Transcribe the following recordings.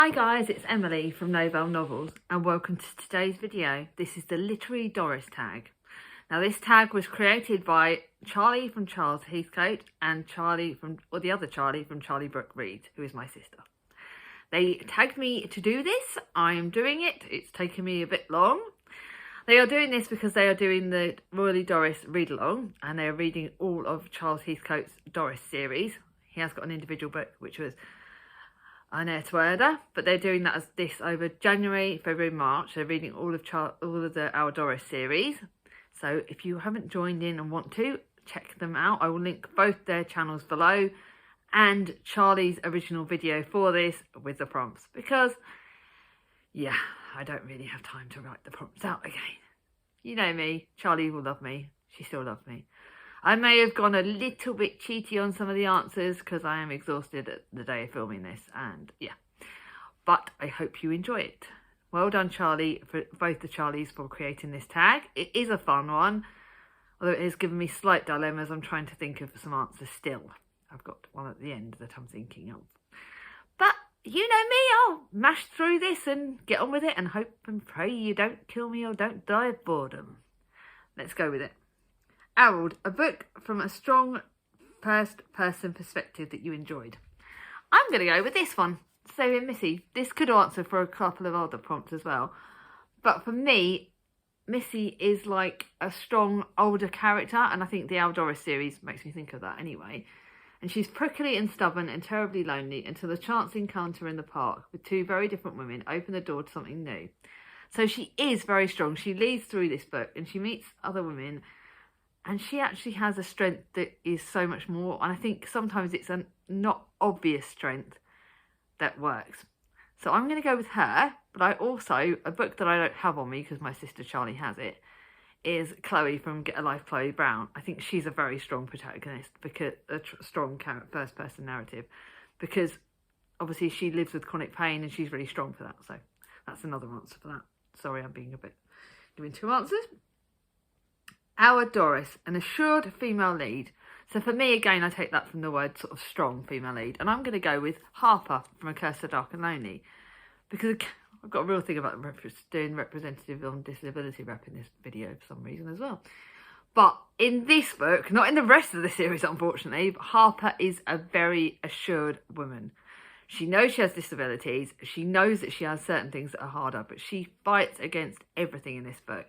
Hi guys, it's Emily from Novell Novels and welcome to today's video. This is the literary Doris tag. Now this tag was created by Charlie from Charles Heathcote and the other Charlie from Charlie Brooke Reed, who is my sister. They tagged me to do this. I am doing it. It's taken me a bit long. They are doing this because they are doing the Royally Doris read along and they are reading all of Charles Heathcote's Doris series. He has got an individual book which was an heir to Erda, but they're doing that as this over January, February, March. They're reading all of our Doris series. So if you haven't joined in and want to, check them out. I will link both their channels below and Charlie's original video for this with the prompts because, yeah, I don't really have time to write the prompts out again. You know me, Charlie will love me. She still loves me. I may have gone a little bit cheaty on some of the answers because I am exhausted at the day of filming this and yeah. But I hope you enjoy it. Well done Charlie, for both the Charlies for creating this tag. It is a fun one, although it has given me slight dilemmas. I'm trying to think of some answers still. I've got one at the end that I'm thinking of. But you know me, I'll mash through this and get on with it and hope and pray you don't kill me or don't die of boredom. Let's go with it. Harold, a book from a strong first-person perspective that you enjoyed. I'm going to go with this one. So, Missy, this could answer for a couple of other prompts as well. But for me, Missy is like a strong, older character. And I think the Al Doris series makes me think of that anyway. And she's prickly and stubborn and terribly lonely until the chance encounter in the park with two very different women open the door to something new. So she is very strong. She leads through this book and she meets other women. And she actually has a strength that is so much more. And I think sometimes it's a not obvious strength that works. So I'm going to go with her. But I also, a book that I don't have on me because my sister Charlie has it, is Chloe from Get a Life, Chloe Brown. I think she's a very strong protagonist, because a strong first person narrative. Because obviously she lives with chronic pain and she's really strong for that. So that's another answer for that. Sorry, I'm being a bit giving two answers. Our Doris, an assured female lead. So for me, again, I take that from the word sort of strong female lead. And I'm going to go with Harper from A Curse of Dark and Lonely. Because I've got a real thing about doing representative on disability rep in this video for some reason as well. But in this book, not in the rest of the series, unfortunately, but Harper is a very assured woman. She knows she has disabilities. She knows that she has certain things that are harder, but she fights against everything in this book.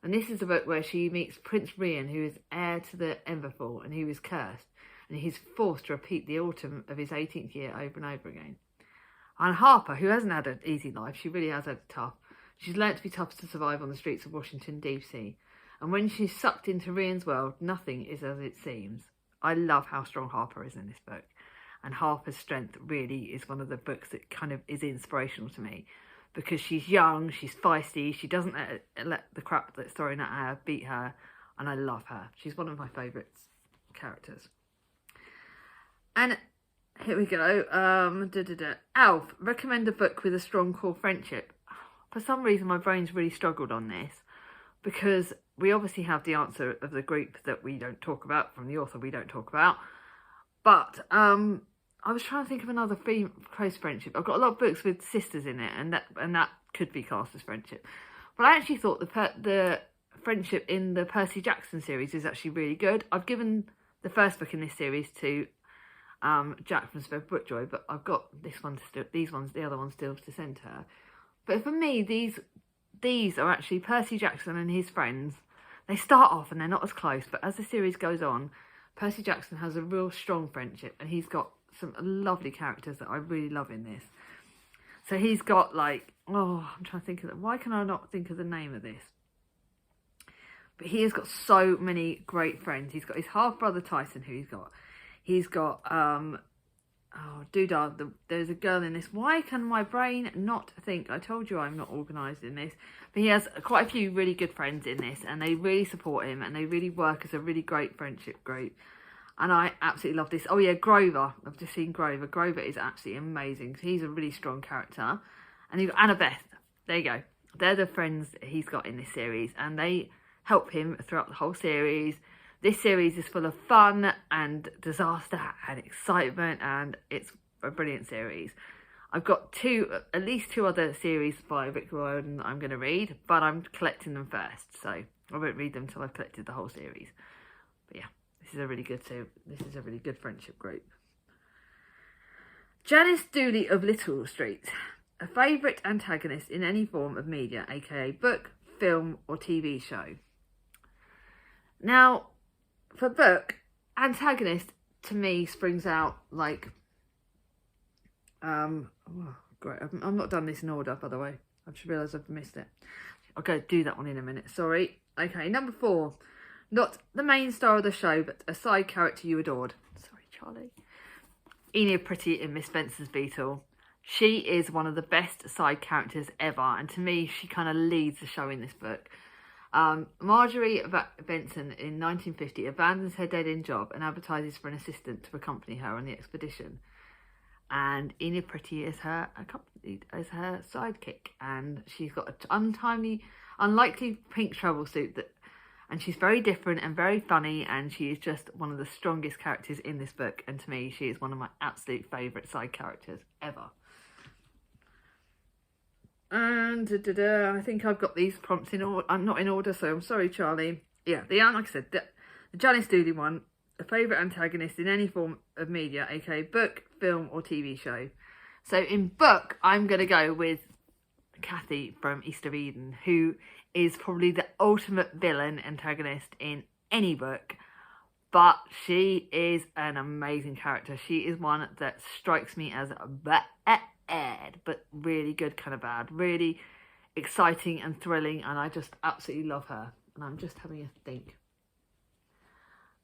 And this is the book where she meets Prince Rian, who is heir to the Emberfall and who is cursed. And he's forced to repeat the autumn of his 18th year over and over again. And Harper, who hasn't had an easy life, she really has had it tough. She's learnt to be tough to survive on the streets of Washington, D.C. And when she's sucked into Rian's world, nothing is as it seems. I love how strong Harper is in this book. And Harper's strength really is one of the books that kind of is inspirational to me. Because she's young, she's feisty, she doesn't let the crap that's thrown at her beat her, and I love her. She's one of my favourite characters. And here we go. Alf, recommend a book with a strong core friendship. For some reason, my brain's really struggled on this, because we obviously have the answer of the group that we don't talk about, from the author we don't talk about, but I was trying to think of another close friendship. I've got a lot of books with sisters in it, and that could be classed as friendship. But I actually thought the friendship in the Percy Jackson series is actually really good. I've given the first book in this series to Jack from Sped Brookjoy, but I've got the other ones still to send to her. But for me, these are actually Percy Jackson and his friends. They start off and they're not as close, but as the series goes on, Percy Jackson has a real strong friendship, and he's got some lovely characters that I really love in this. So he's got I'm trying to think of why can I not think of the name of this? But he has got so many great friends. He's got his half brother Tyson, who he's got Doodah. There's a girl in this. Why can my brain not think? I told you I'm not organised in this. But he has quite a few really good friends in this, and they really support him, and they really work as a really great friendship group. And I absolutely love this. Oh yeah, Grover. I've just seen Grover. Grover is absolutely amazing. He's a really strong character. And you've got Annabeth. There you go. They're the friends he's got in this series, and they help him throughout the whole series. This series is full of fun and disaster and excitement, and it's a brilliant series. I've got at least two other series by Rick Riordan that I'm going to read, but I'm collecting them first, so I won't read them until I've collected the whole series. But yeah, this is a really good friendship group. Janice Dooley of Little Street, a favourite antagonist in any form of media, aka book, film or TV show. Now, for book, antagonist to me springs out like great. I'm not done this in order, by the way. I've just realised I've missed it. I'll go do that one in a minute. Sorry. Okay, number 4. Not the main star of the show, but a side character you adored. Sorry, Charlie. Enid Pretty in Miss Spencer's Beetle. She is one of the best side characters ever, and to me, she kind of leads the show in this book. Marjorie Benson in 1950 abandons her dead-end job and advertises for an assistant to accompany her on the expedition. And Enid Pretty is her sidekick, and she's got an unlikely pink travel suit and she's very different and very funny, and she is just one of the strongest characters in this book, and to me she is one of my absolute favourite side characters ever. And I think I've got these prompts in order. I'm not in order, so I'm sorry, Charlie. Yeah, like I said, the Janice Dooley one, a favourite antagonist in any form of media, aka book, film or TV show. So in book, I'm going to go with Kathy from East of Eden, who is probably the ultimate villain antagonist in any book, but she is an amazing character. She is one that strikes me as bad, but really good kind of bad, really exciting and thrilling, and I just absolutely love her. And I'm just having a think.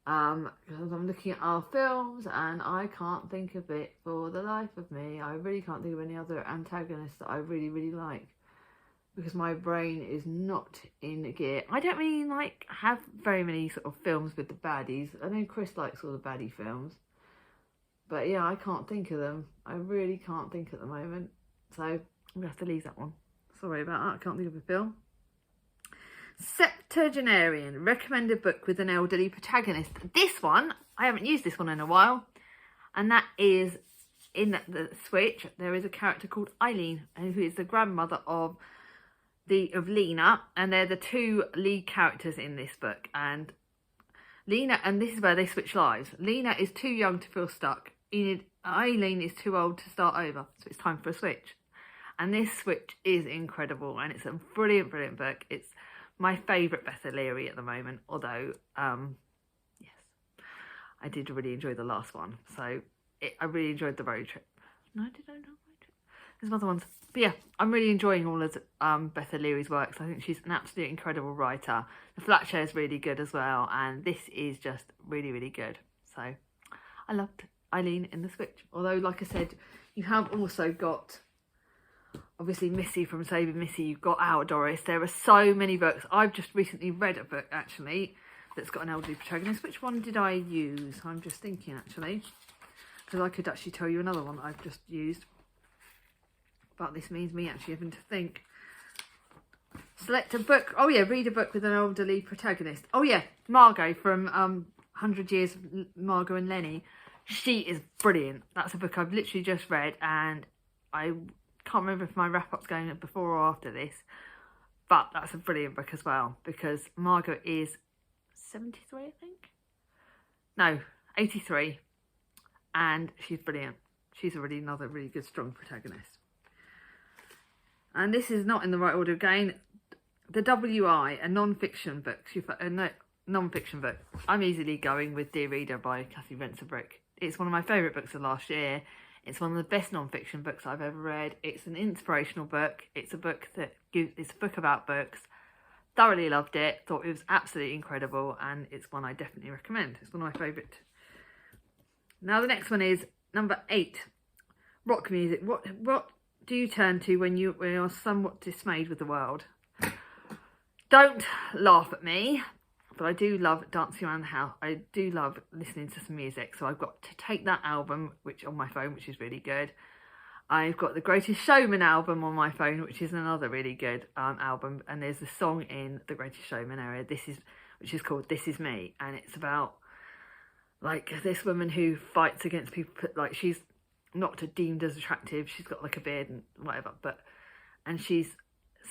Because I'm looking at our films and I can't think of it for the life of me. I really can't think of any other antagonists that I really, really like, because my brain is not in gear. I don't really have very many sort of films with the baddies. I know Chris likes all the baddie films, but yeah, I can't think of them. I really can't think at the moment, so I'm gonna have to leave that one. Sorry about that. I can't think of a film. Septuagenarian, recommended book with an elderly protagonist. This one, I haven't used this one in a while, and that is in the Switch. There is a character called Eileen, who is the grandmother of Lena, and they're the two lead characters in this book. And Lena, and this is where they switch lives. Lena is too young to feel stuck. Eileen is too old to start over, so it's time for a switch. And this switch is incredible, and it's a brilliant, brilliant book. It's my favourite Beth O'Leary at the moment, although, yes, I did really enjoy the last one. So I really enjoyed the road trip. No, did I not road trip? There's some other ones. But yeah, I'm really enjoying all of Beth O'Leary's works. I think she's an absolutely incredible writer. The Flat Share is really good as well, and this is just really, really good. So I loved Eileen in the Switch. Although, like I said, you have also got obviously Missy from Saving Missy. You've got Our Doris. There are so many books. I've just recently read a book actually that's got an elderly protagonist. Which one did I use? I'm just thinking actually, because I could actually tell you another one that I've just used, but this means me actually having to think. Select a book. Oh yeah, read a book with an elderly protagonist. Oh yeah, Margot from 100 Years of Margot and Lenny. She is brilliant. That's a book I've literally just read, and I can't remember if my wrap-up's going before or after this, but that's a brilliant book as well, because Margot is 73, I think? No, 83, and she's brilliant. She's another really good, strong protagonist. And this is not in the right order again. The W.I., a non-fiction book. Non-fiction book. I'm easily going with Dear Reader by Kathy Renser-Brick. It's one of my favourite books of last year. It's one of the best non-fiction books I've ever read. It's an inspirational book. It's a book about books. Thoroughly loved it. Thought it was absolutely incredible, and it's one I definitely recommend. It's one of my favourite. Now the next one is number 8. Rock music. What do you turn to when you're somewhat dismayed with the world? Don't laugh at me, but I do love dancing around the house. I do love listening to some music. So I've got To Take That album, which on my phone, which is really good. I've got the Greatest Showman album on my phone, which is another really good album. And there's a song in the Greatest Showman area, which is called This Is Me. And it's about like this woman who fights against people, like she's not deemed as attractive. She's got like a beard and whatever, and she's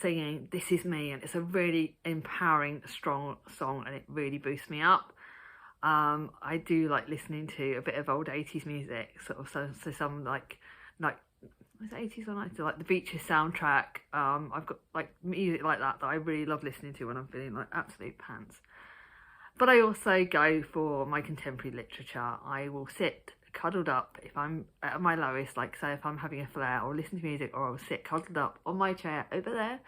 singing This Is Me, and it's a really empowering, strong song, and it really boosts me up. I do like listening to a bit of old 80s music, sort of, so some like was it 80s or 90s, like the Beaches soundtrack. I've got like music like that I really love listening to when I'm feeling like absolute pants. But I also go for my contemporary literature. I will sit cuddled up if I'm at my lowest, like say if I'm having a flare, or listen to music, or I'll sit cuddled up on my chair over there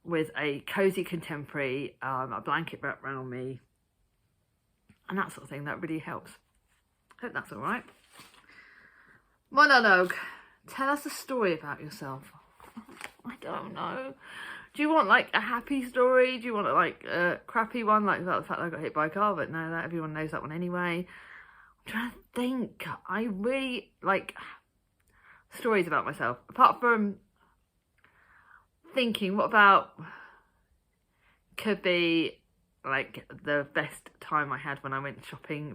with a cozy contemporary, a blanket wrapped around me, and that sort of thing. That really helps. Hope that's all right. Monologue. Tell us a story about yourself. I don't know. Do you want like a happy story? Do you want like a crappy one, like about the fact that I got hit by a car? But no, that everyone knows that one anyway. I'm trying to think. I really like stories about myself. Apart from thinking, what about could be like the best time I had when I went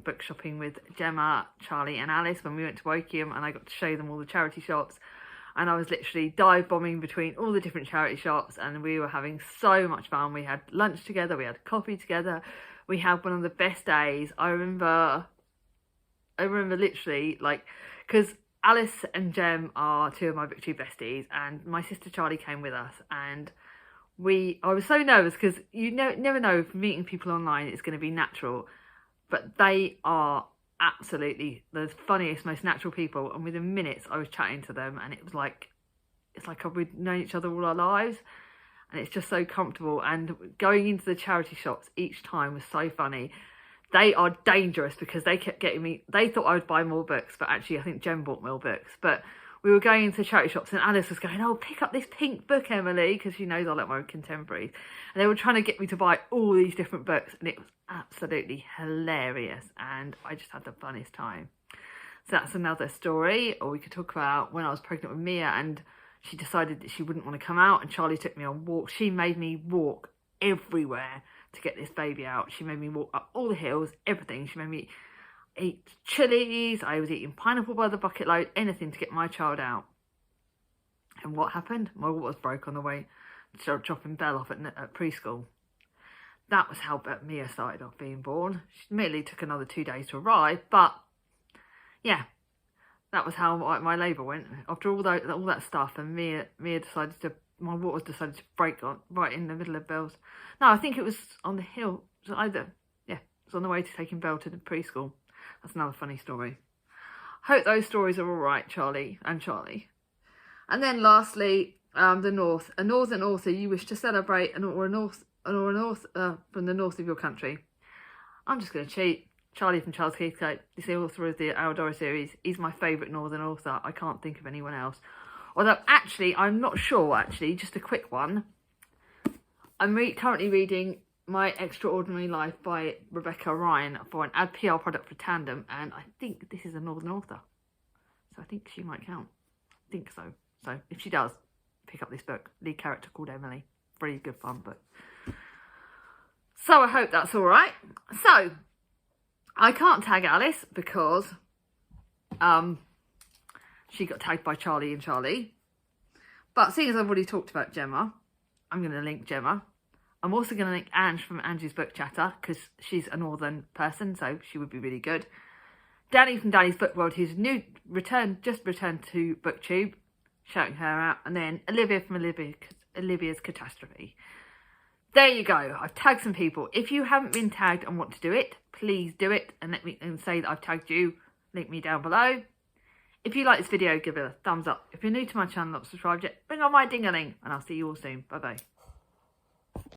book shopping with Gemma, Charlie and Alice, when we went to Wokium, and I got to show them all the charity shops, and I was literally dive bombing between all the different charity shops, and we were having so much fun. We had lunch together, we had coffee together, we had one of the best days. I remember literally, like, because Alice and Gem are two of my booktube besties, and my sister Charlie came with us, and I was so nervous because you never know if meeting people online it's going to be natural, but they are absolutely the funniest, most natural people, and within minutes I was chatting to them, and it's like we'd known each other all our lives, and it's just so comfortable. And going into the charity shops each time was so funny. They are dangerous because they kept getting me, they thought I would buy more books, but actually I think Jem bought more books. But we were going into charity shops and Alice was going, oh, pick up this pink book, Emily, because she knows I like my contemporaries. And they were trying to get me to buy all these different books, and it was absolutely hilarious, and I just had the funniest time. So that's another story. Or we could talk about when I was pregnant with Mia and she decided that she wouldn't want to come out, and Charlie took me on walks. She made me walk everywhere to get this baby out. She made me walk up all the hills, everything. She made me eat chilies. I was eating pineapple by the bucket load, anything to get my child out. And what happened? My waters broke on the way to dropping Belle off at preschool. That was how Mia started off being born. She admittedly took another 2 days to arrive, but yeah, that was how my labour went. After all that stuff, and my waters decided to break right in the middle of Belle's. No, I think it was on the hill. It was on the way to taking Belle to the preschool. That's another funny story. Hope those stories are all right, Charlie. And then lastly, the North. A northern author you wish to celebrate, from the north of your country. I'm just going to cheat. Charlie from Charles Heathcote, he's the author of the Our Doris series. He's my favourite northern author. I can't think of anyone else. Although, actually, I'm not sure, just a quick one. I'm currently reading My Extraordinary Life by Rebecca Ryan for an ad PR product for Tandem, and I think this is a northern author. So I think she might count. I think so. So if she does, pick up this book. Lead character called Emily. Really good fun book. So I hope that's all right. So I can't tag Alice because she got tagged by Charlie and Charlie. But seeing as I've already talked about Gemma, I'm going to link Gemma. I'm also going to link Ange from Angie's Book Chatter because she's a northern person, so she would be really good. Danny from Danny's Book World, who's just returned to BookTube, shouting her out. And then Olivia from Olivia's Catastrophe. There you go. I've tagged some people. If you haven't been tagged and want to do it, please do it and say that I've tagged you. Link me down below. If you like this video, give it a thumbs up. If you're new to my channel, not subscribed yet, bring on my ding-a-ling, and I'll see you all soon. Bye bye.